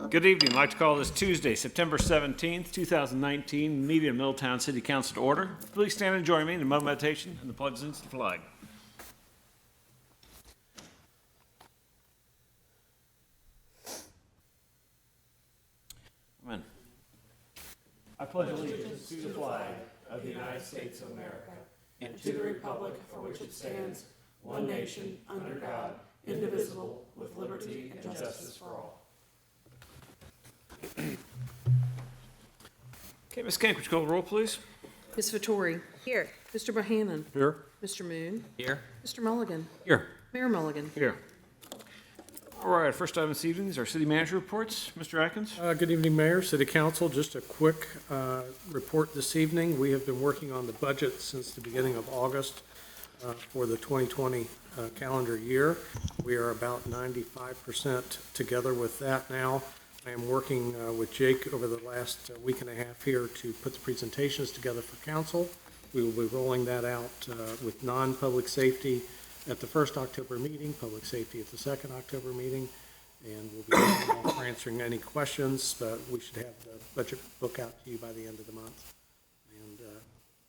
Good evening. I'd like to call this Tuesday, September 17th, 2019, meeting of Middletown City Council to order. Please stand and join me in a moment of meditation and the pledge of allegiance to the flag. Amen. I pledge allegiance to the flag of the United States of America and to the republic for which it stands, one nation, under God, indivisible, with liberty and justice for all. Okay, Ms. Kank, would you call the roll, please? Ms. Vittori. Here. Mr. Bohannon. Here. Mr. Moon. Here. Mr. Mulligan. Here. Mayor Mulligan. Here. All right, first item this evening is our city manager reports. Mr. Atkins? Good evening, Mayor, City Council. Just a quick report this evening. We have been working on the budget since the beginning of August for the 2020 calendar year. We are about 95% together with that now. I am working with Jake over the last week and a half here to put the presentations together for council. We will be rolling that out with non-public safety at the first October meeting, public safety at the second October meeting, and we'll be answering any questions, but we should have the budget book out to you by the end of the month. And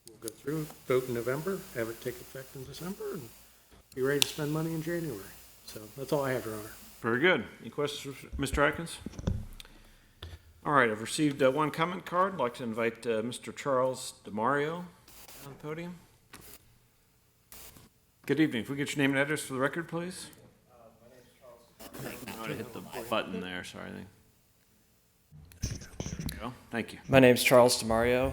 we'll go through, vote in November, have it take effect in December, and be ready to spend money in January. So that's all I have, Your Honor. Very good. Any questions for Mr. Atkins? All right, I've received one comment card. I'd like to invite Mr. Charles DeMario on the podium. Good evening. If we get your name and address for the record, please. My name is Charles. I want to hit the button there. Sorry. There you go. Thank you. My name is Charles DeMario.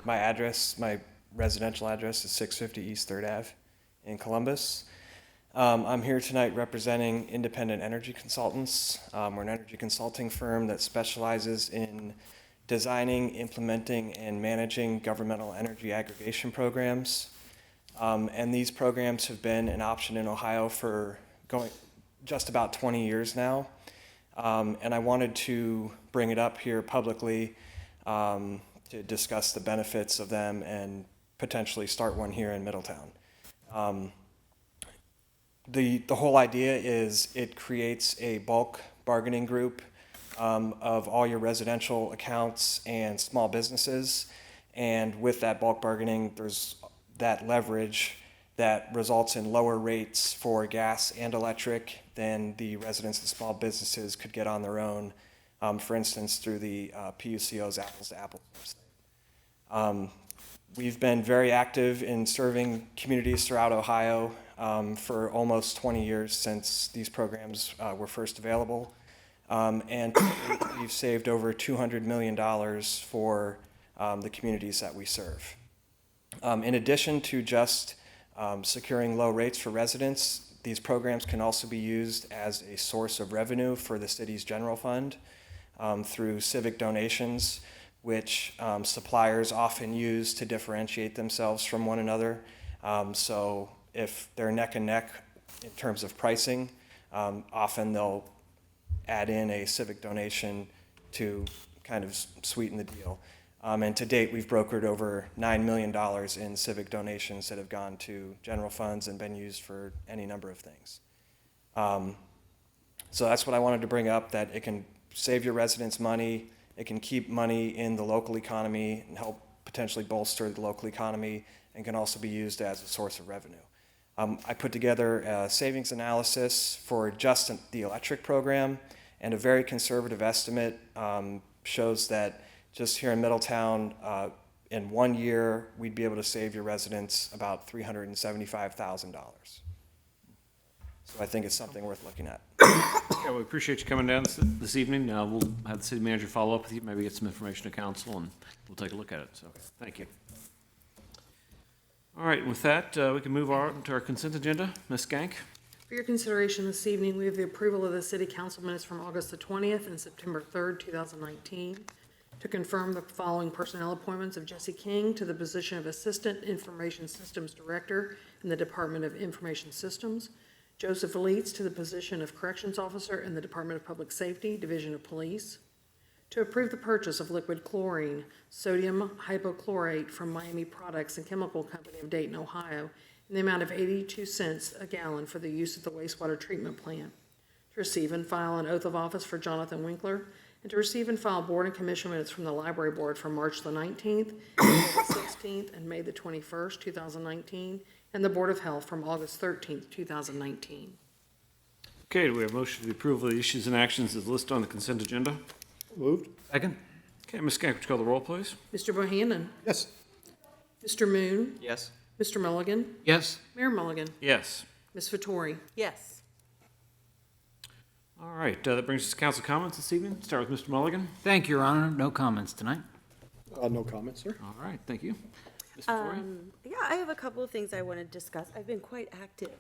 My residential address is 650 East 3rd Ave in Columbus. I'm here tonight representing Independent Energy Consultants. We're an energy consulting firm that specializes in designing, implementing, and managing governmental energy aggregation programs. And these programs have been an option in Ohio for going just about 20 years now. And I wanted to bring it up here publicly to discuss the benefits of them and potentially start one here in Middletown. The whole idea is it creates a bulk bargaining group of all your residential accounts and small businesses. And with that bulk bargaining, there's that leverage that results in lower rates for gas and electric than the residents and small businesses could get on their own, for instance, through the PUCO's Apples to Apples website. We've been very active in serving communities throughout Ohio for almost 20 years since these programs were first available. And we've saved over $200 million for the communities that we serve. In addition to just securing low rates for residents, these programs can also be used as a source of revenue for the city's general fund through civic donations, which suppliers often use to differentiate themselves from one another. So if they're neck and neck in terms of pricing, often they'll add in a civic donation to kind of sweeten the deal. And to date, we've brokered over $9 million in civic donations that have gone to general funds and been used for any number of things. So that's what I wanted to bring up, that it can save your residents money, it can keep money in the local economy and help potentially bolster the local economy, and can also be used as a source of revenue. I put together a savings analysis for just the electric program, and a very conservative estimate shows that just here in Middletown, in 1 year, we'd be able to save your residents about $375,000. So I think it's something worth looking at. Yeah, we appreciate you coming down this evening. We'll have the city manager follow up with you, maybe get some information to council, and we'll take a look at it. So thank you. All right, and with that, we can move on to our consent agenda. Ms. Gank? For your consideration this evening, we have the approval of the city council minutes from August the 20th and September 3rd, 2019. To confirm the following personnel appointments of Jesse King to the position of Assistant Information Systems Director in the Department of Information Systems, Joseph Leitz to the position of Corrections Officer in the Department of Public Safety, Division of Police. To approve the purchase of liquid chlorine, sodium hypochlorite from Miami Products and Chemical Company of Dayton, Ohio, in the amount of 82 cents a gallon for the use of the wastewater treatment plant. To receive and file an oath of office for Jonathan Winkler, and to receive and file board and commission minutes from the library board from March the 19th, April the 16th, and May the 21st, 2019, and the Board of Health from August 13th, 2019. Okay, do we have a motion for the approval of the issues and actions as listed on the consent agenda? Moved. Second? Okay, Ms. Gank, would you call the roll, please? Mr. Bohannon? Yes. Mr. Moon? Yes. Mr. Mulligan? Yes. Mayor Mulligan? Yes. Ms. Vettori? Yes. All right, that brings us to council comments this evening. Start with Mr. Mulligan. Thank you, Your Honor. No comments tonight. No comment, sir. All right, thank you. Ms. Vittori? Yeah, I have a couple of things I want to discuss. I've been quite active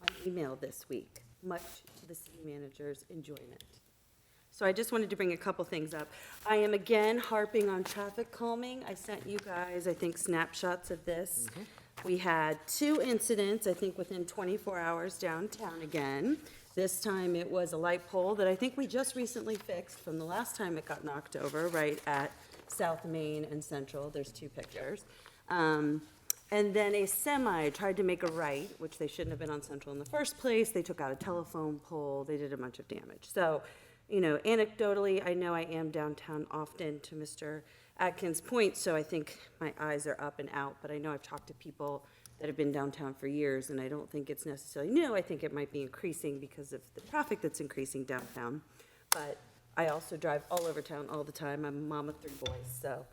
on email this week, much to the city manager's enjoyment. So I just wanted to bring a couple things up. I am again harping on traffic calming. I sent you guys, I think, snapshots of this. We had 2 incidents, I think, within 24 hours downtown again. This time it was a light pole that I think we just recently fixed from the last time it got knocked over, right at South Main and Central. There's 2 pictures. And then a semi tried to make a right, which they shouldn't have been on Central in the first place. They took out a telephone pole. They did a bunch of damage. So, you know, anecdotally, I know I am downtown often, to Mr. Atkins' point, so I think my eyes are up and out. But I know I've talked to people that have been downtown for years, and I don't think it's necessarily new. I think it might be increasing because of the traffic that's increasing downtown. But I also drive all over town all the time. I'm a mom of 3 boys, so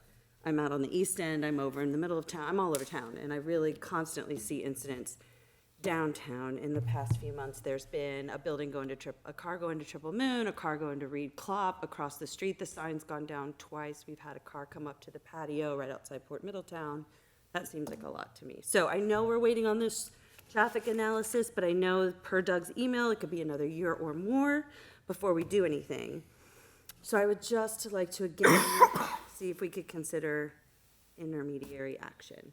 I'm out on the east end, I'm over in the middle of town, I'm all over town, and I really constantly see incidents downtown. In the past few months, there's been a building going to a car going to Triple Moon, a car going to Reed Klopp. Across the street, the sign's gone down twice. We've had a car come up to the patio right outside Port Middletown. That seems like a lot to me. So I know we're waiting on this traffic analysis, but I know per Doug's email, it could be another year or more before we do anything. So I would just like to again see if we could consider intermediary action.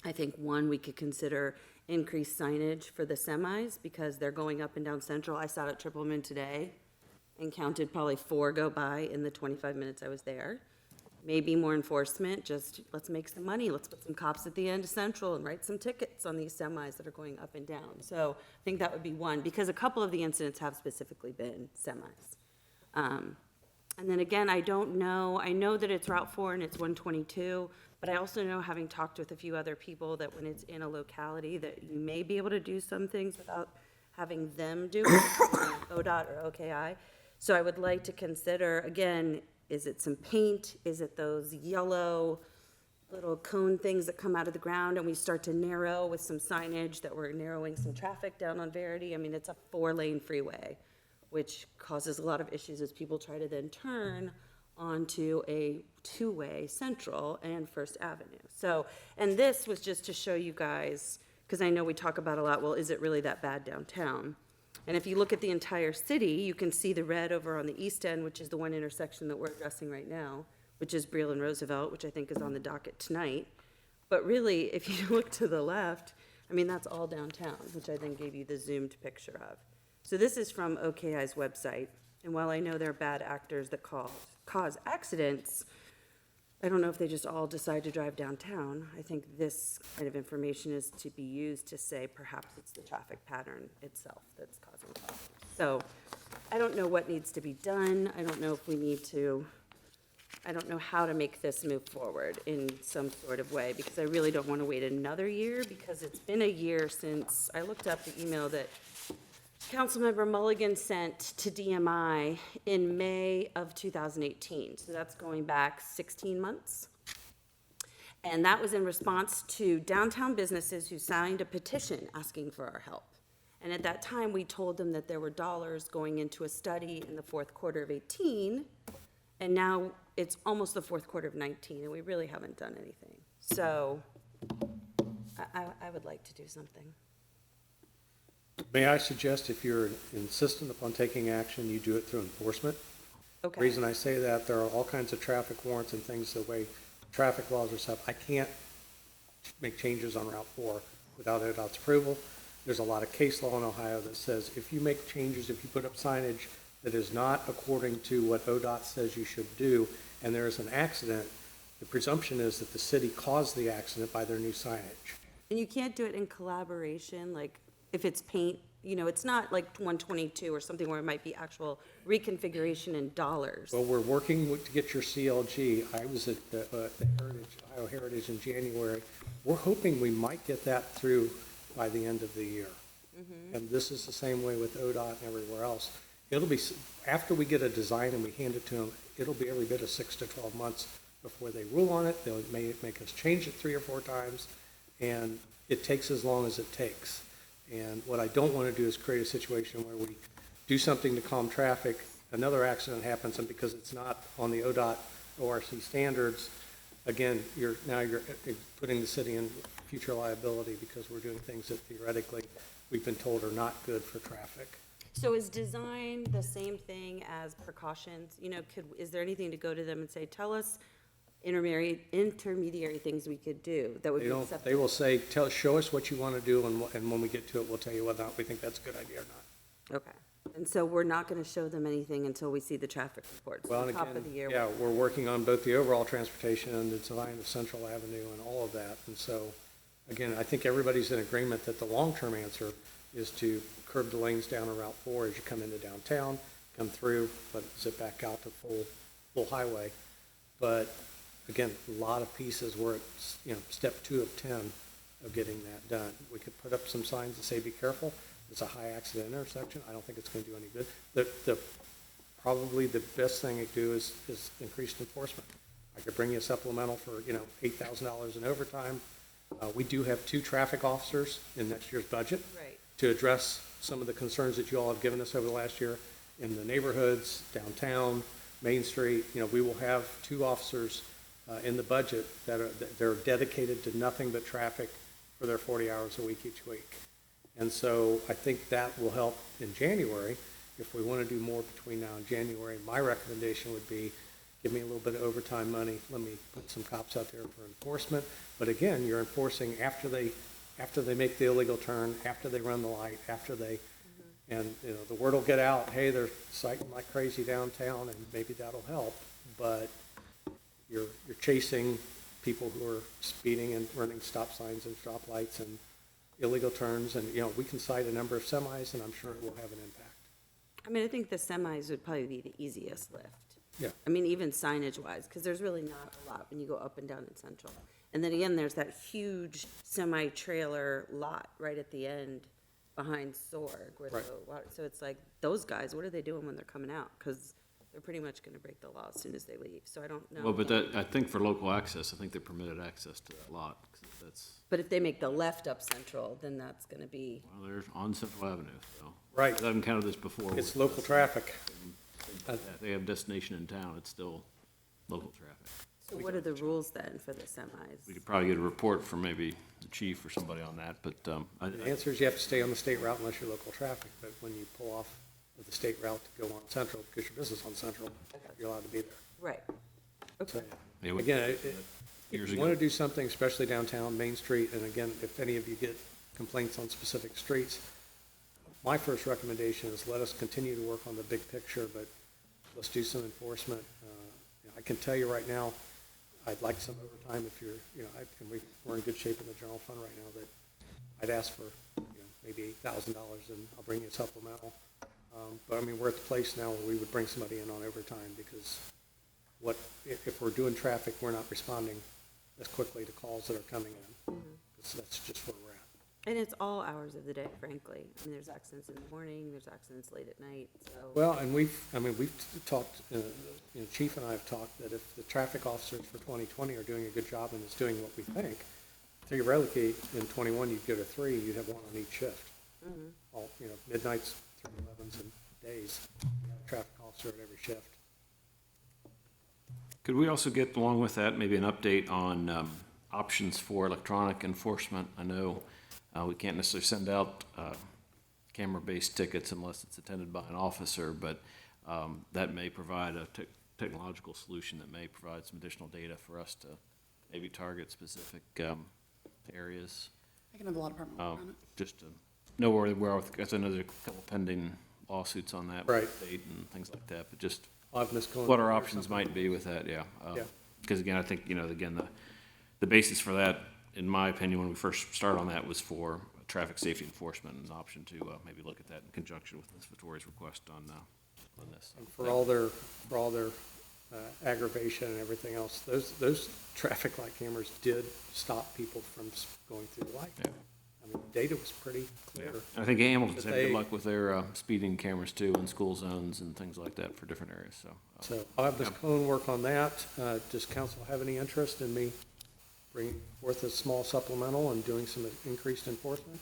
I think, one, we could consider increased signage for the semis because they're going up and down Central. I sat at Triple Moon today and counted probably 4 go by in the 25 minutes I was there. Maybe more enforcement, just let's make some money. Let's put some cops at the end of Central and write some tickets on these semis that are going up and down. So I think that would be one, because a couple of the incidents have specifically been semis. And then again, I don't know, I know that it's Route 4 and it's 122, but I also know, having talked with a few other people, that when it's in a locality, that you may be able to do some things without having them do it, ODOT or OKI. So I would like to consider, again, is it some paint? Is it those yellow little cone things that come out of the ground and we start to narrow with some signage that we're narrowing some traffic down on Verity? I mean, it's a 4-lane freeway, which causes a lot of issues as people try to then turn onto a 2-way Central and First Avenue. So, and this was just to show you guys, because I know we talk about a lot, well, is it really that bad downtown? And if you look at the entire city, you can see the red over on the east end, which is the one intersection that we're addressing right now, which is Briel and Roosevelt, which I think is on the docket tonight. But really, if you look to the left, I mean, that's all downtown, which I then gave you the zoomed picture of. So this is from OKI's website. And while I know they're bad actors that cause accidents, I don't know if they just all decide to drive downtown. I think this kind of information is to be used to say perhaps it's the traffic pattern itself that's causing problems. So I don't know what needs to be done. I don't know if we need to, I don't know how to make this move forward in some sort of way, because I really don't want to wait another year, because it's been a year since I looked up the email that Councilmember Mulligan sent to DMI in May of 2018. So that's going back 16 months. And that was in response to downtown businesses who signed a petition asking for our help. And at that time, we told them that there were dollars going into a study in the 4th quarter of 18. And now it's almost the 4th quarter of 19, and we really haven't done anything. So I would like to do something. May I suggest, if you're insistent upon taking action, you do it through enforcement? Okay. The reason I say that, there are all kinds of traffic warrants and things, the way traffic laws are set. I can't make changes on Route 4 without ODOT's approval. There's a lot of case law in Ohio that says if you make changes, if you put up signage that is not according to what ODOT says you should do, and there is an accident, the presumption is that the city caused the accident by their new signage. And you can't do it in collaboration, like, if it's paint, you know, it's not like 122 or something where it might be actual reconfiguration in dollars. Well, we're working to get your CLG. I was at the Ohio Heritage in January. We're hoping we might get that through by the end of the year. And this is the same way with ODOT and everywhere else. It'll be, after we get a design and we hand it to them, it'll be every bit of 6 to 12 months before they rule on it. They'll make us change it 3 or 4 times, and it takes as long as it takes. And what I don't want to do is create a situation where we do something to calm traffic, another accident happens, and because it's not on the ODOT ORC standards, again, you're putting the city in future liability because we're doing things that theoretically we've been told are not good for traffic. So is design the same thing as precautions? You know, is there anything to go to them and say, tell us intermediary things we could do that would be acceptable? They will say, show us what you want to do, and when we get to it, we'll tell you whether or not we think that's a good idea or not. Okay. And so we're not going to show them anything until we see the traffic reports, Well, the and top of again, the year. yeah, we're working on both the overall transportation and the design of Central Avenue and all of that. And so, again, I think everybody's in agreement that the long-term answer is to curb the lanes down on Route 4 as you come into downtown, come through, but zip back out to full highway. But again, a lot of pieces where it's, step 2 of 10 of getting that done. We could put up some signs that say, be careful. It's a high accident intersection. I don't think it's going to do any good. Probably the best thing to do is increased enforcement. I could bring you a supplemental for, $8,000 in overtime. We do have 2 traffic officers in next year's budget. Right. To address some of the concerns that you all have given us over the last year in the neighborhoods, downtown, Main Street. We will have 2 officers in the budget that are dedicated to nothing but traffic for their 40 hours a week each week. And so I think that will help in January. If we want to do more between now and January, my recommendation would be give me a little bit of overtime money. Let me put some cops out there for enforcement. But again, you're enforcing after they make the illegal turn, after they run the light, after they, and the word will get out, hey, they're citing like crazy downtown, and maybe that'll help. But you're chasing people who are speeding and running stop signs and stop lights and illegal turns, and we can cite a number of semis, and I'm sure it will have an impact. I mean, I think the semis would probably be the easiest lift. Yeah. I mean, even signage-wise, because there's really not a lot when you go up and down in Central. And then again, there's that huge semi-trailer lot right at the end behind Sorg. Right. So it's like, those guys, what are they doing when they're coming out? Because they're pretty much going to break the law as soon as they leave. So I don't know. Well, but I think for local access, I think they're permitted access to that lot. 'Cause that's, But if they make the left up Central, then that's going to be, well, they're on Central Avenue, so. Right. I haven't counted this before. It's local traffic. They have destination in town, it's still local traffic. so what are the rules then for the semis? We could probably get a report from maybe the chief or somebody on that, but, The answer is you have to stay on the state route unless you're local traffic, but when you pull off of the state route to go on Central, because your business on Central, you're allowed to be there. Right. Okay. yeah, we- Again, if Years you ago. want to do something, especially downtown, Main Street, and again, if any of you get complaints on specific streets, my first recommendation is let us continue to work on the big picture, but let's do some enforcement. I can tell you right now, I'd like some overtime if you're, and we're in good shape in the general fund right now, that I'd ask for, maybe $8,000 and I'll bring you a supplemental. But I mean, we're at the place now where we would bring somebody in on overtime because if we're doing traffic, we're not responding as quickly to calls that are coming in. That's just where we're at. And it's all hours of the day, frankly. I mean, there's accidents in the morning, there's accidents late at night, so. Well, and we've talked, Chief and I have talked that if the traffic officers for 2020 are doing a good job and is doing what we think, theoretically, in 21, you'd go to 3, you'd have 1 on each shift. All, midnights through 11s and days, you have a traffic officer at every shift. Could we also get, along with that, maybe an update on options for electronic enforcement? I know we can't necessarily send out camera-based tickets unless it's attended by an officer, but that may provide a technological solution that may provide some additional data for us to maybe target specific areas. I can have the law department work on it. Just to know where we are with, because I know there's a couple pending lawsuits on that with Right. the state and things like that, but just I'll have Ms. Cohen what our or options something. might be with that, yeah. Yeah. Because again, I think, again, the basis for that in my opinion, when we first started on that, was for traffic safety enforcement and an option to maybe look at that in conjunction with Ms. Vittori's request on this. And for all their aggravation and everything else, those traffic light cameras did stop people from going through the light. Yeah. I mean, the data was pretty clear. I think Hamilton's But had good they- luck with their speeding cameras too in school zones and things like that for different areas, so. So I'll have Ms. Cohen work on that. Does council have any interest in me bringing forth a small supplemental and doing some increased enforcement?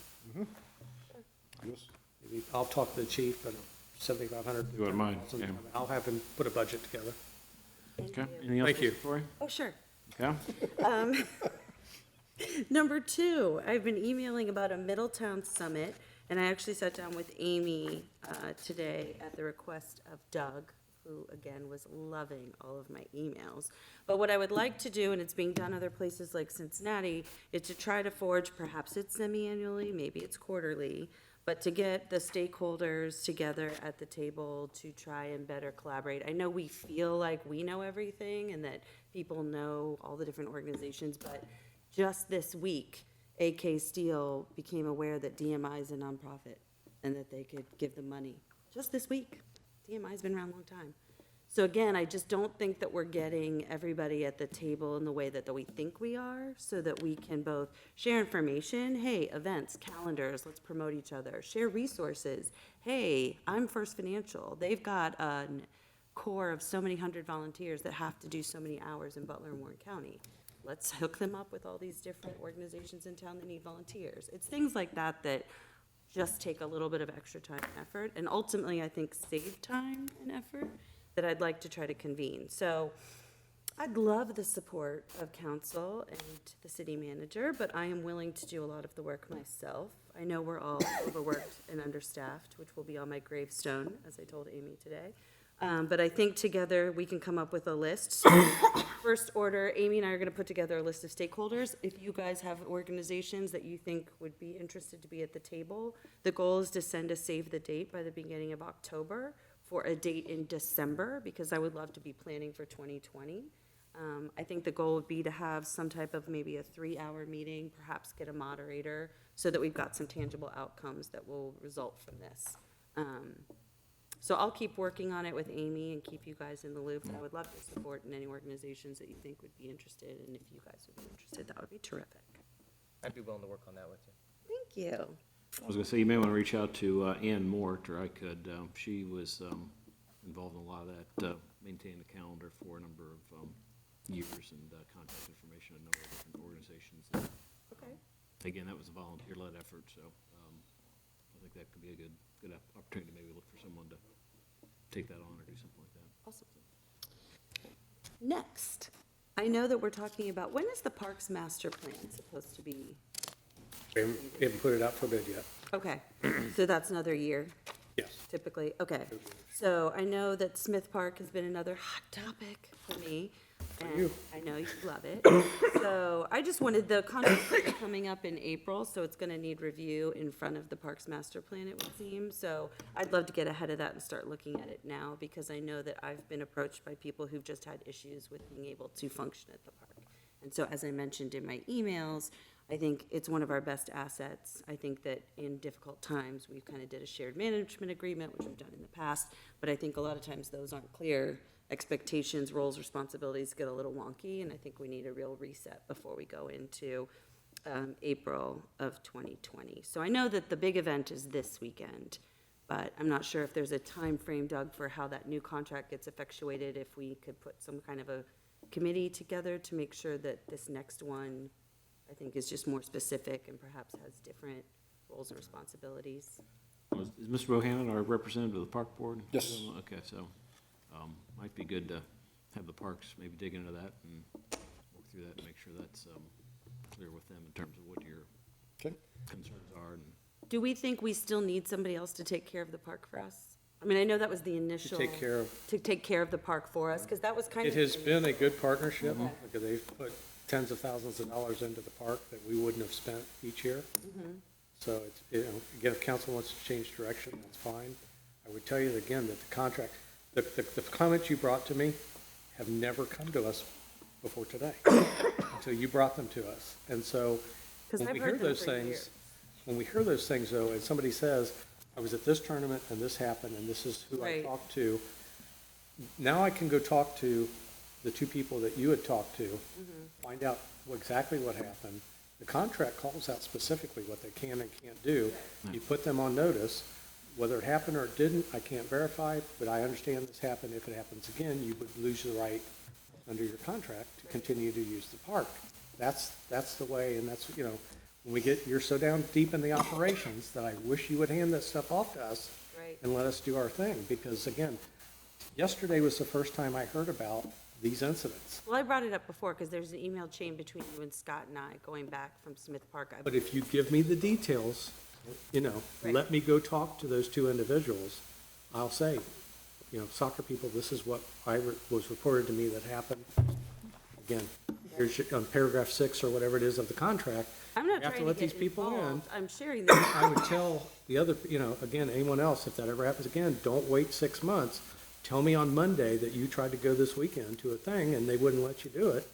Yes. Maybe I'll talk to the chief, but 7,500. You wouldn't mind, yeah. I'll have him put a budget together. Okay, anything else, Thank you. Ms. Vittori? Oh, sure. Okay, Number two, I've been emailing about a Middletown summit, and I actually sat down with Amy today at the request of Doug, who again was loving all of my emails. But what I would like to do, and it's being done other places like Cincinnati, is to try to forge, perhaps it's semi-annually, maybe it's quarterly, but to get the stakeholders together at the table to try and better collaborate. I know we feel like we know everything and that people know all the different organizations, but just this week, AK Steel became aware that DMI is a nonprofit and that they could give them money. Just this week. DMI's been around a long time. So again, I just don't think that we're getting everybody at the table in the way that we think we are, so that we can both share information, hey, events, calendars, let's promote each other, share resources. Hey, I'm First Financial. They've got a core of so many hundred volunteers that have to do so many hours in Butler and Warren County. Let's hook them up with all these different organizations in town that need volunteers. It's things like that that just take a little bit of extra time and effort, and ultimately, I think, save time and effort that I'd like to try to convene. So I'd love the support of council and the city manager, but I am willing to do a lot of the work myself. I know we're all overworked and understaffed, which will be on my gravestone, as I told Amy today. But I think together we can come up with a list. So first order, Amy and I are gonna put together a list of stakeholders. If you guys have organizations that you think would be interested to be at the table, the goal is to send a save the date by the beginning of October for a date in December, because I would love to be planning for 2020. I think the goal would be to have some type of maybe a 3-hour meeting, perhaps get a moderator, so that we've got some tangible outcomes that will result from this. So I'll keep working on it with Amy and keep you guys in the loop. I would love to support in any organizations that you think would be interested, and if you guys would be interested, that would be terrific. I'd be willing to work on that with you. Thank you. I was gonna say, you may wanna reach out to Ann Mort, or I could, she was involved in a lot of that, maintaining the calendar for a number of years and contact information, a number of different organizations. Okay. Again, that was a volunteer-led effort, so I think that could be a good opportunity to maybe look for someone to take that on or do something like that. Awesome. Next, I know that we're talking about, when is the Parks Master Plan supposed to be? We haven't put it out for bid yet. Okay, so that's another year Yes. typically, okay. So I know that Smith Park has been another hot topic for me. And you. I know you love it. So I just wanted, the contract is coming up in April, so it's gonna need review in front of the Parks Master Plan, it would seem. So I'd love to get ahead of that and start looking at it now, because I know that I've been approached by people who've just had issues with being able to function at the park. And so, as I mentioned in my emails, I think it's one of our best assets. I think that in difficult times, we kind of did a shared management agreement, which we've done in the past, but I think a lot of times those aren't clear. Expectations, roles, responsibilities get a little wonky, and I think we need a real reset before we go into April of 2020. So I know that the big event is this weekend, but I'm not sure if there's a time frame, Doug, for how that new contract gets effectuated, if we could put some kind of a committee together to make sure that this next one, I think, is just more specific and perhaps has different roles and responsibilities. Is Mr. Bohannon our representative of the park board? Yes. Okay, so, might be good to have the parks maybe dig into that and work through that and make sure that's, clear with them in terms of what your Okay. concerns are and. Do we think we still need somebody else to take care of the park for us? I mean, I know that was the initial. Take care of, To take care of the park for us, because that was kind it of. has been a good partnership, because they've put tens of thousands of dollars into the park that we wouldn't have spent each year. So it's, again, if council wants to change direction, that's fine. I would tell you again that the contract, the comments you brought to me have never come to us before today, until you brought them to us. And so, 'Cause when I've we heard hear them those for things, years. when we hear those things though, and somebody says, I was at this tournament and this happened and this is who I Right. talked to, now I can go talk to the two people that you had talked to, find out exactly what happened. The contract calls out specifically what they can and can't do. You put them on notice. Whether it happened or it didn't, I can't verify, but I understand this happened. If it happens again, you would lose the right under your contract to continue to use the park. That's the way, and that's, when we get, you're so down deep in the operations that I wish you would hand that stuff off to us Right. and let us do our thing, because again, yesterday was the first time I heard about these incidents. Well, I brought it up before because there's an email chain between you and Scott and I going back from Smith Park. But if you give me the details, Right. let me go talk to those two individuals, I'll say, soccer people, this is what was reported to me that happened. Again, here's on paragraph 6 or whatever it is of the contract. I'm not You have trying to to let get these people in. involved. I'm sharing this. I would tell the other, again, anyone else, if that ever happens again, don't wait 6 months. Tell me on Monday that you tried to go this weekend to a thing and they wouldn't let you do it,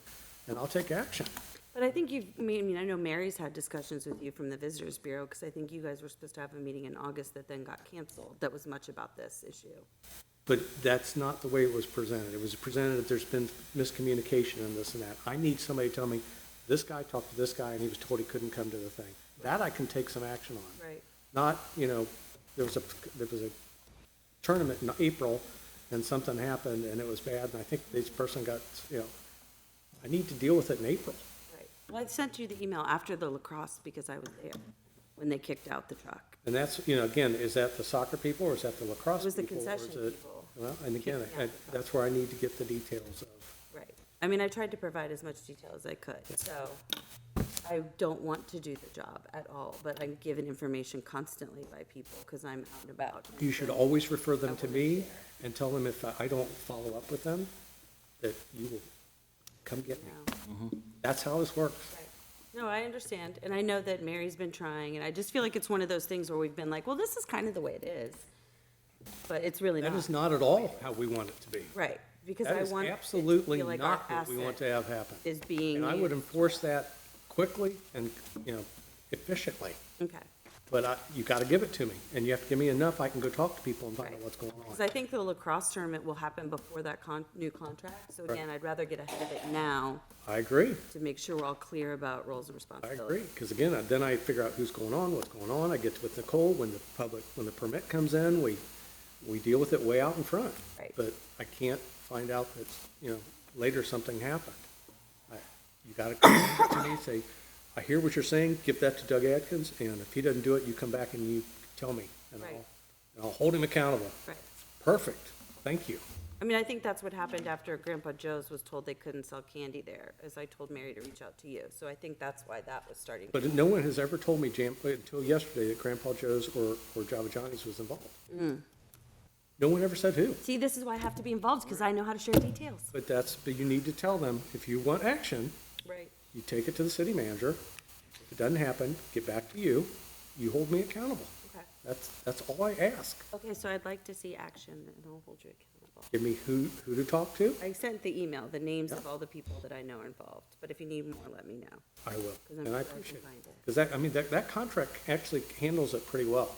and I'll take action. But I think I know Mary's had discussions with you from the Visitors Bureau, because I think you guys were supposed to have a meeting in August that then got canceled. That was much about this issue. But that's not the way it was presented. It was presented that there's been miscommunication and this and that. I need somebody to tell me, this guy talked to this guy and he was told he couldn't come to the thing. That I can take some action on. Right. Not, there was a tournament in April and something happened and it was bad, and I think this person got, I need to deal with it in April. Right. Well, I sent you the email after the lacrosse because I was there when they kicked out the truck. And that's, again, is that the soccer people or is that the lacrosse It was the people? or is concession it- people. Well, and again, kicking out the truck. that's where I need to get the details of. Right. I mean, I tried to provide as much detail as I could, so I don't want to do the job at all, but I'm given information constantly by people because I'm out and about. You should always refer them to me and tell them if I don't follow up with them, that you will come get me. No. That's how this works. Right. No, I understand, and I know that Mary's been trying, and I just feel like it's one of those things where we've been like, well, this is kind of the way it is, but it's really not. That is not at all how we want it to be. Right, because That I is want it to absolutely feel like our not what we want asset to have happen. is being And I would used. enforce that quickly and, efficiently. Okay, But you got to give it to me, and you have to give me enough, I can go talk to people and find out Right. what's going because on. I think the lacrosse tournament will happen before that new contract, so again, I'd rather get ahead of it now I agree. to make sure we're all clear about roles and I responsibilities. agree, because again, then I figure out who's going on, what's going on, I get with Nicole, when the permit comes in, we deal with it way out in front. Right. But I can't find out that, later something happened. You gotta come to me, say, I hear what you're saying, give that to Doug Atkins, and if he doesn't do it, you come back and you tell me, and Right. I'll hold him accountable. Right. Perfect, thank you. I mean, I think that's what happened after Grandpa Joe's was told they couldn't sell candy there, as I told Mary to reach out to you. So I think that's why that was starting. But no one has ever told me, until yesterday, that Grandpa Joe's or Java Johnny's was involved. No one ever said who. See, this is why I have to be involved, because I know how to share details. But you need to tell them, if you want action, Right. you take it to the city manager. If it doesn't happen, get back to you. You hold me accountable. Okay. That's all I ask. Okay, so I'd like to see action, and I'll hold you accountable. Give me who to talk to. I sent the email, the names of all the people that I know are involved, but if you need more, let me know. I will, 'Cause I'm and I sure I can appreciate it. find it. Because that contract actually handles it pretty well.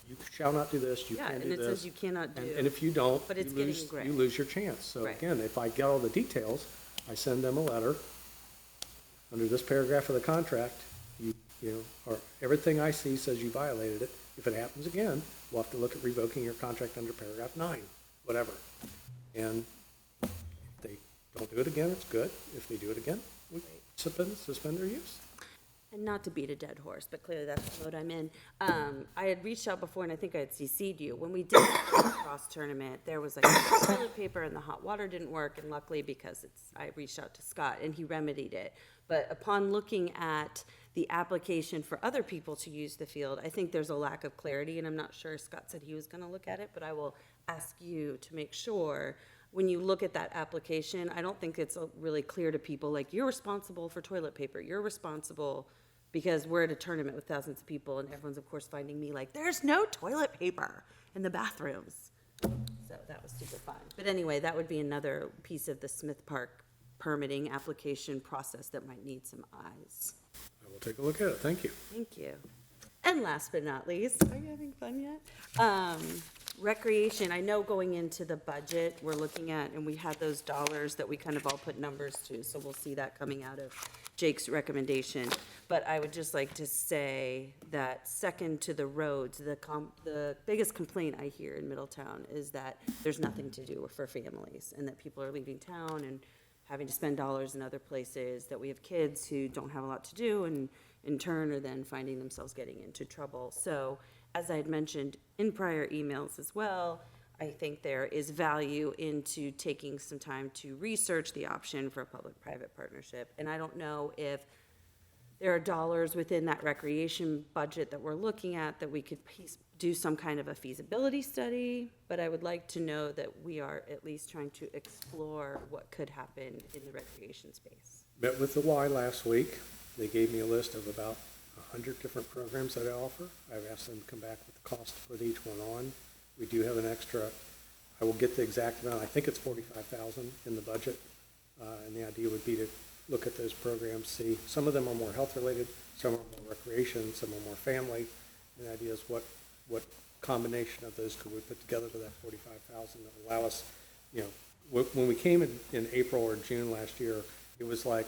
You shall not do this, you Yeah, can't and do it says this. you cannot And do. if you don't, But you it's getting lose, gray. you lose your chance. So Right. again, if I get all the details, I send them a letter. Under this paragraph of the contract, or everything I see says you violated it. If it happens again, we'll have to look at revoking your contract under paragraph 9, whatever. And if they don't do it again, it's good. If they do it again, we suspend their use. And not to beat a dead horse, but clearly that's the mode I'm in. I had reached out before, and I think I had CC'd you. When we did the lacrosse tournament, there was like toilet paper and the hot water didn't work, and luckily because I reached out to Scott and he remedied it. But upon looking at the application for other people to use the field, I think there's a lack of clarity, and I'm not sure, Scott said he was gonna look at it, but I will ask you to make sure, when you look at that application, I don't think it's really clear to people, like, you're responsible for toilet paper, you're responsible, because we're at a tournament with thousands of people, and everyone's, of course, finding me like, there's no toilet paper in the bathrooms. So that was super fun. But anyway, that would be another piece of the Smith Park permitting application process that might need some eyes. I will take a look at it. Thank you. Thank you. And last but not least, are you having fun yet? Recreation, I know going into the budget, we're looking at, and we had those dollars that we kind of all put numbers to, so we'll see that coming out of Jake's recommendation. But I would just like to say that second to the roads, the biggest complaint I hear in Middletown is that there's nothing to do for families, and that people are leaving town and having to spend dollars in other places, that we have kids who don't have a lot to do, and in turn are then finding themselves getting into trouble. So, as I had mentioned in prior emails as well, I think there is value into taking some time to research the option for a public-private partnership. And I don't know if there are dollars within that recreation budget that we're looking at that we could do some kind of a feasibility study, but I would like to know that we are at least trying to explore what could happen in the recreation space. Met with the Y last week. They gave me a list of about 100 different programs that I offer. I've asked them to come back with the cost to put each one on. We do have an extra, I will get the exact amount, I think it's $45,000 in the budget. And the idea would be to look at those programs, see, some of them are more health-related, some are more recreation, some are more family. And the idea is what combination of those could we put together for that $45,000 that would allow us, when we came in April or June last year, it was like,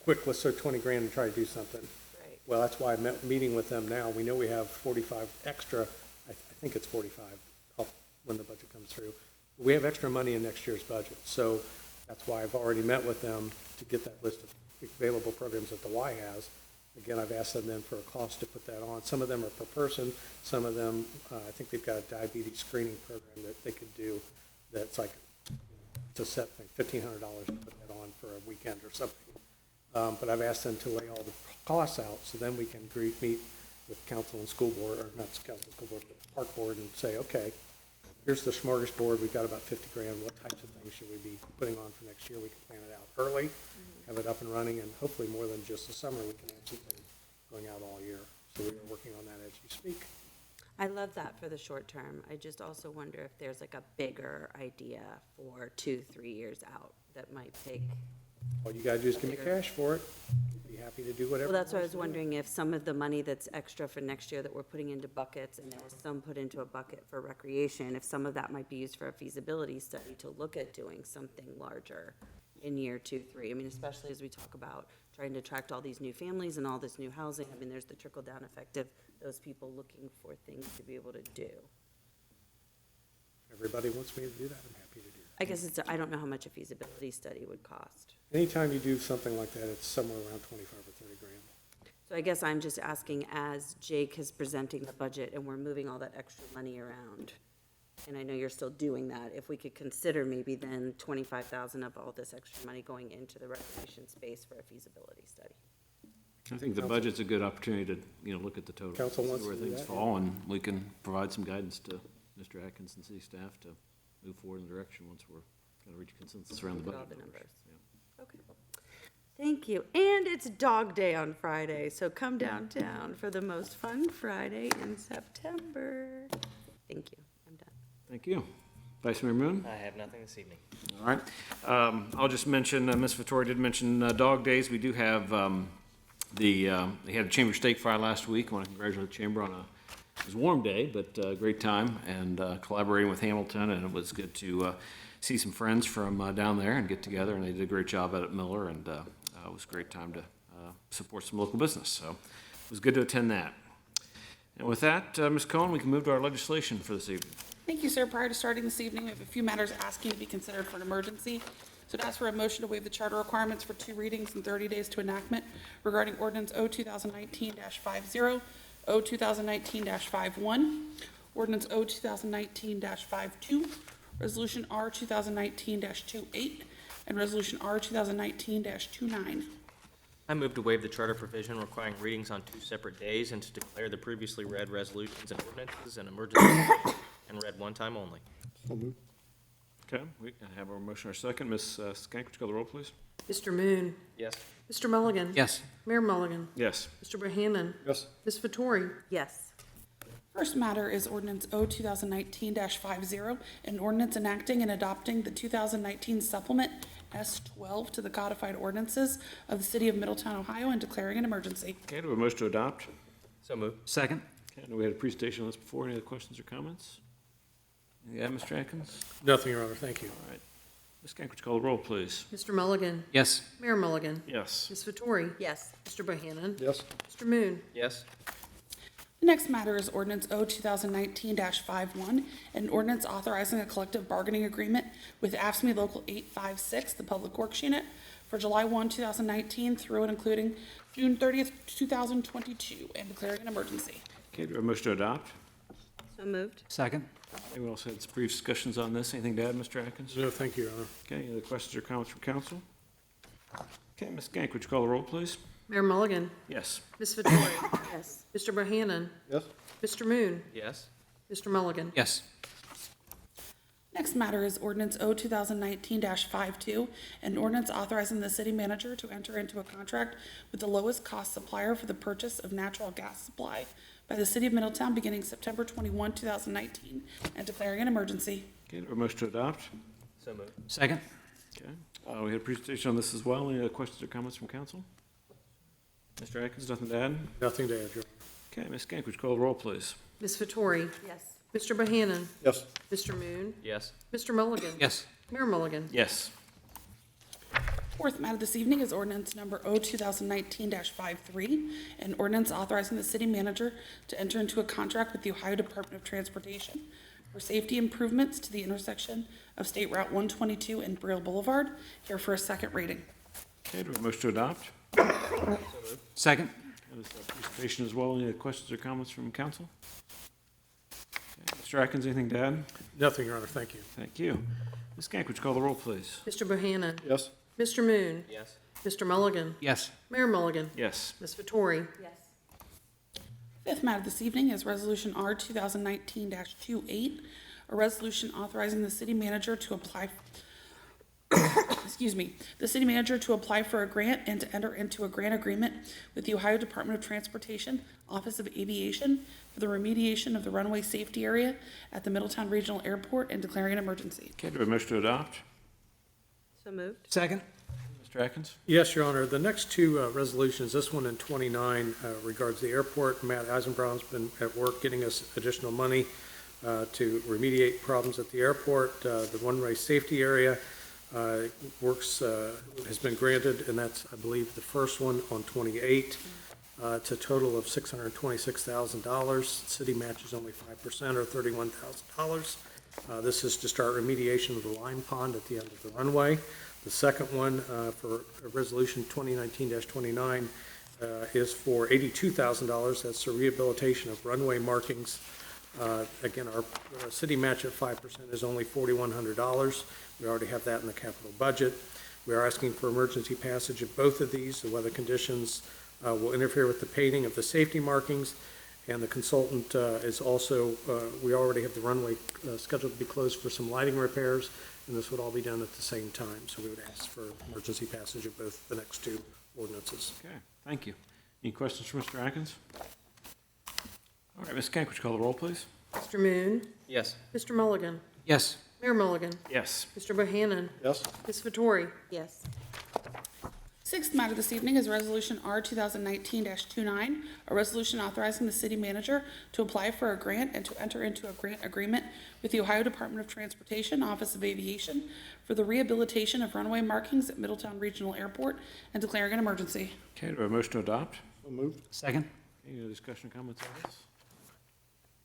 quick, let's throw 20 grand and try to do something. Right. Well, that's why I'm meeting with them now. We know we have 45 extra, I think it's 45 when the budget comes through. We have extra money in next year's budget. So that's why I've already met with them to get that list of available programs that the Y has. Again, I've asked them then for a cost to put that on. Some of them are per person. Some of them, I think they've got a diabetes screening program that they could do that's like, it's a set thing, $1,500 to put that on for a weekend or something. But I've asked them to lay all the costs out, so then we can meet with council and school board, or not council and school board, but park board, and say, okay, here's the smorgasbord, we've got about 50 grand, what types of things should we be putting on for next year? We can plan it out early, have it up and running, and hopefully more than just the summer, we can have something going out all year. So we're working on that as you speak. I love that for the short term. I just also wonder if there's like a bigger idea for 2-3 years out that might take. All you gotta do is give me cash for it. Be happy to do whatever. Well, that's you what I want was us to do. wondering, if some of the money that's extra for next year that we're putting into buckets, and there was some put into a bucket for recreation, if some of that might be used for a feasibility study to look at doing something larger in year 2-3. I mean, especially as we talk about trying to attract all these new families and all this new housing. I mean, there's the trickle-down effect of those people looking for things to be able to do. Everybody wants me to do that, I'm happy to do that. I guess I don't know how much a feasibility study would cost. Anytime you do something like that, it's somewhere around 25 or 30 grand. So I guess I'm just asking, as Jake is presenting the budget and we're moving all that extra money around, and I know you're still doing that, if we could consider maybe then 25,000 of all this extra money going into the recreation space for a feasibility study. I think the budget's a good opportunity to, look at the total. Council wants see where to do things that, fall, and we can provide some guidance to Mr. Atkins and city staff to move forward in the direction once we're going to reach consensus around the Look at budget. all the numbers. Yeah. Okay. Thank you. And it's Dog Day on Friday, so come downtown for the most fun Friday in September. Thank you. I'm done. Thank you. Vice Mayor Moon? I have nothing this evening. All right. I'll just mention, Ms. Vittori did mention Dog Days. We do have they had a Chamber Steak Fry last week. I want to congratulate the Chamber on it was a warm day, but a great time, and collaborating with Hamilton, and it was good to see some friends from down there and get together, and they did a great job at Miller, and it was a great time to support some local business. So it was good to attend that. And with that, Ms. Cohen, we can move to our legislation for this evening. Thank you, sir. Prior to starting this evening, we have a few matters asking to be considered for an emergency. So to ask for a motion to waive the charter requirements for 2 readings and 30 days to enactment regarding ordinance O 2019-50, O 2019-51, ordinance O 2019-52, resolution R 2019-28, and resolution R 2019-29. I move to waive the charter provision requiring readings on 2 separate days and to declare the previously read resolutions and ordinances an emergency and read one time only. So moved. Okay, we have our motion, our second. Ms. Skank, would you call the roll, please? Mr. Moon. Yes. Mr. Mulligan. Yes. Mayor Mulligan. Yes. Mr. Bohannon. Yes. Ms. Vittori. Yes. First matter is ordinance O 2019-50, an ordinance enacting and adopting the 2019 supplement S12 to the codified ordinances of the city of Middletown, Ohio, and declaring an emergency. Okay, do we have a motion to adopt? So moved. Second? Okay, I know we had a presentation on this before. Any other questions or comments? Any add, Mr. Atkins? Nothing, Your Honor, thank you. All right. Ms. Kank, would you call the roll, please? Mr. Mulligan, Yes. Mayor Mulligan, Yes. Ms. Vettori, Yes. Mr. Bohannon, Yes. Mr. Moon, Yes. The next matter is ordinance O 2019-51, an ordinance authorizing a collective bargaining agreement with AFSCME Local 856, the Public Works Unit, for July 1, 2019 through and including June 30th, 2022, and declaring an emergency. Okay, do we have a motion to adopt? So moved. Second? Okay, we also had some brief discussions on this. Anything to add, Mr. Atkins? No, thank you, Your Honor. Okay, any other questions or comments from council? Okay, Ms. Kank, would you call the roll, please? Mayor Mulligan, Yes. Ms. Vettori, Yes. Mr. Bohannon, Yes. Mr. Moon, Yes. Mr. Mulligan, Yes. Next matter is ordinance O 2019-52, an ordinance authorizing the city manager to enter into a contract with the lowest cost supplier for the purchase of natural gas supply by the city of Middletown beginning September 21, 2019, and declaring an emergency. Okay, do we have a motion to adopt? So moved. Second? Okay, we had a presentation on this as well. Any other questions or comments from council? Mr. Atkins, nothing to add? Nothing to add, Your Honor. Okay, Ms. Kank, would you call the roll, please? Ms. Vettori, Yes. Mr. Bohannon, Yes. Mr. Moon, Yes. Mr. Mulligan, Yes. Mayor Mulligan, Yes. Fourth matter this evening is ordinance number O 2019-53, an ordinance authorizing the city manager to enter into a contract with the Ohio Department of Transportation for safety improvements to the intersection of State Route 122 and Brill Boulevard, here for a second reading. Okay, do we have a motion to adopt? Second? That was a presentation as well. Any other questions or comments from council? Okay, Mr. Atkins, anything to add? Nothing, Your Honor, thank you. Thank you. Ms. Kank, would you call the roll, please? Mr. Bohannon, Yes. Mr. Moon, Yes. Mr. Mulligan, Yes. Mayor Mulligan, Yes. Ms. Vettori, Yes. Fifth matter this evening is Resolution R 2019-28, a resolution authorizing the city manager to apply, the city manager to apply for a grant and to enter into a grant agreement with the Ohio Department of Transportation, Office of Aviation, for the remediation of the runway safety area at the Middletown Regional Airport and declaring an emergency. Okay, do we have a motion to adopt? So moved. Second? Mr. Atkins? Yes, Your Honor. The next two resolutions, this one and 29, regards the airport. Matt Eisenbraun's been at work getting us additional money to remediate problems at the airport. The runway safety area has been granted, and that's, I believe, the first one on 28. It's a total of $626,000. City matches only 5% or $31,000. This is to start remediation of the lime pond at the end of the runway. The second one, for Resolution 2019-29, is for $82,000. That's the rehabilitation of runway markings. Again, our city match at 5% is only $4,100. We already have that in the capital budget. We are asking for emergency passage of both of these. The weather conditions will interfere with the painting of the safety markings, and the consultant is also, we already have the runway scheduled to be closed for some lighting repairs, and this would all be done at the same time. So we would ask for emergency passage of both the next two ordinances. Okay, thank you. Any questions for Mr. Atkins? All right, Ms. Kank, would you call the roll, please? Mr. Moon, Yes. Mr. Mulligan, Yes. Mayor Mulligan, Yes. Mr. Bohannon, Yes. Ms. Vettori, Yes. Sixth matter this evening is Resolution R 2019-29, a resolution authorizing the city manager to apply for a grant and to enter into a grant agreement with the Ohio Department of Transportation, Office of Aviation, for the rehabilitation of runway markings at Middletown Regional Airport and declaring an emergency. Okay, do we have a motion to adopt? So moved. Second? Any other discussion or comments on this?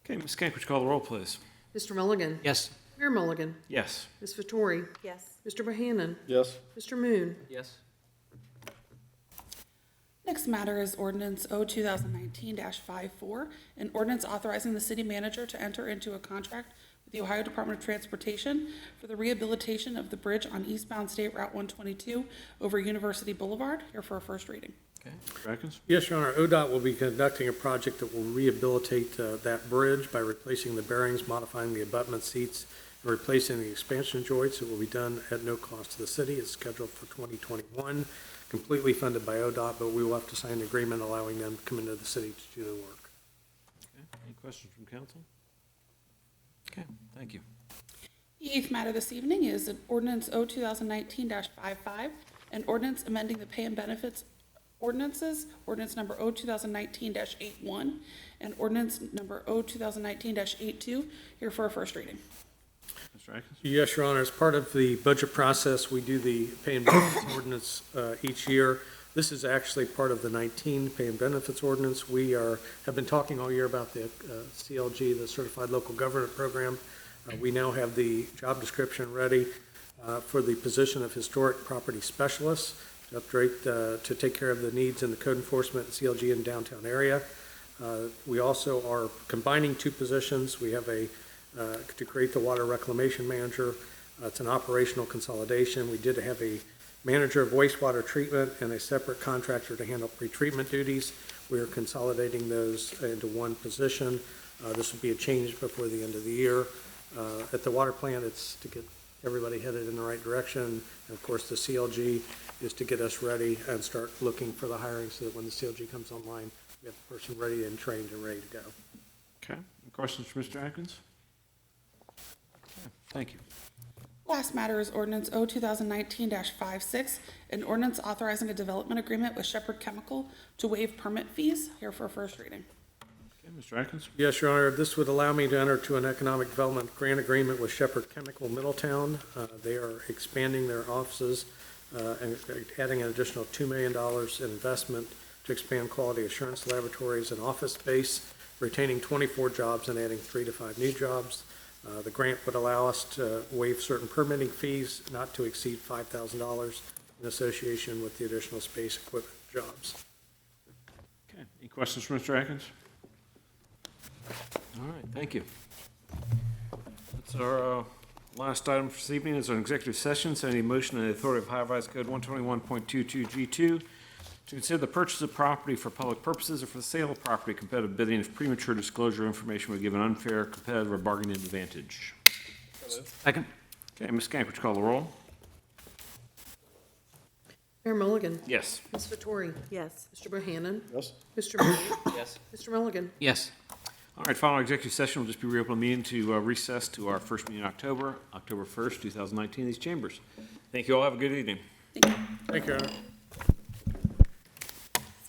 Okay, Ms. Kank, would you call the roll, please? Mr. Mulligan, Yes. Mayor Mulligan, Yes. Ms. Vettori, Yes. Mr. Bohannon, Yes. Mr. Moon, Yes. Next matter is ordinance O 2019-54, an ordinance authorizing the city manager to enter into a contract with the Ohio Department of Transportation for the rehabilitation of the bridge on eastbound State Route 122 over University Boulevard, here for a first reading. Okay, Mr. Atkins? Yes, Your Honor. ODOT will be conducting a project that will rehabilitate that bridge by replacing the bearings, modifying the abutment seats, and replacing the expansion joints. It will be done at no cost to the city. It's scheduled for 2021, completely funded by ODOT, but we will have to sign an agreement allowing them to come into the city to do the work. Okay, any questions from council? Okay, thank you. The eighth matter this evening is an ordinance O 2019-55, an ordinance amending the pay and benefits ordinances, ordinance number O 2019-81, and ordinance number O 2019-82, here for a first reading. Mr. Atkins? Yes, Your Honor, as part of the budget process, we do the pay and benefits ordinance each year. This is actually part of the 19 pay and benefits ordinance. We have been talking all year about the CLG, the Certified Local Government Program. We now have the job description ready for the position of Historic Property Specialist to upgrade, to take care of the needs in the code enforcement and CLG in downtown area. We also are combining two positions. We have to create the Water Reclamation Manager. It's an operational consolidation. We did have a manager of wastewater treatment and a separate contractor to handle pretreatment duties. We are consolidating those into one position. This will be a change before the end of the year. At the water plant, it's to get everybody headed in the right direction. And of course, the CLG is to get us ready and start looking for the hiring so that when the CLG comes online, we have the person ready and trained and ready to go. Okay. Any questions for Mr. Atkins? Okay. Thank you. Last matter is ordinance O 2019-56, an ordinance authorizing a development agreement with Shepherd Chemical to waive permit fees, here for a first reading. Okay, Mr. Atkins? Yes, Your Honor, this would allow me to enter to an economic development grant agreement with Shepherd Chemical Middletown. They are expanding their offices and adding an additional $2 million in investment to expand quality assurance laboratories and office space, retaining 24 jobs and adding 3 to 5 new jobs. The grant would allow us to waive certain permitting fees not to exceed $5,000 in association with the additional space equipment jobs. Okay. Any questions for Mr. Atkins? All right, thank you. That's our last item for this evening is an executive session. So I need a motion on the authority of Ohio Revised Code 121.22 G2 to consider the purchase of property for public purposes or for the sale of property, competitive bidding if premature disclosure of information would give an unfair, competitive, or bargaining advantage. Second. Okay, Ms. Gank, would you call the roll? Mayor Mulligan. Yes. Ms. Vettori. Yes. Mr. Bohannon. Yes. Mr. Mooney. Yes. Mr. Mulligan. Yes. All right, final executive session will just be reopening the meeting to recess to our first meeting in October 1st, 2019, in these chambers. Thank you all. Have a good evening. Thank you. Thank you, Your Honor.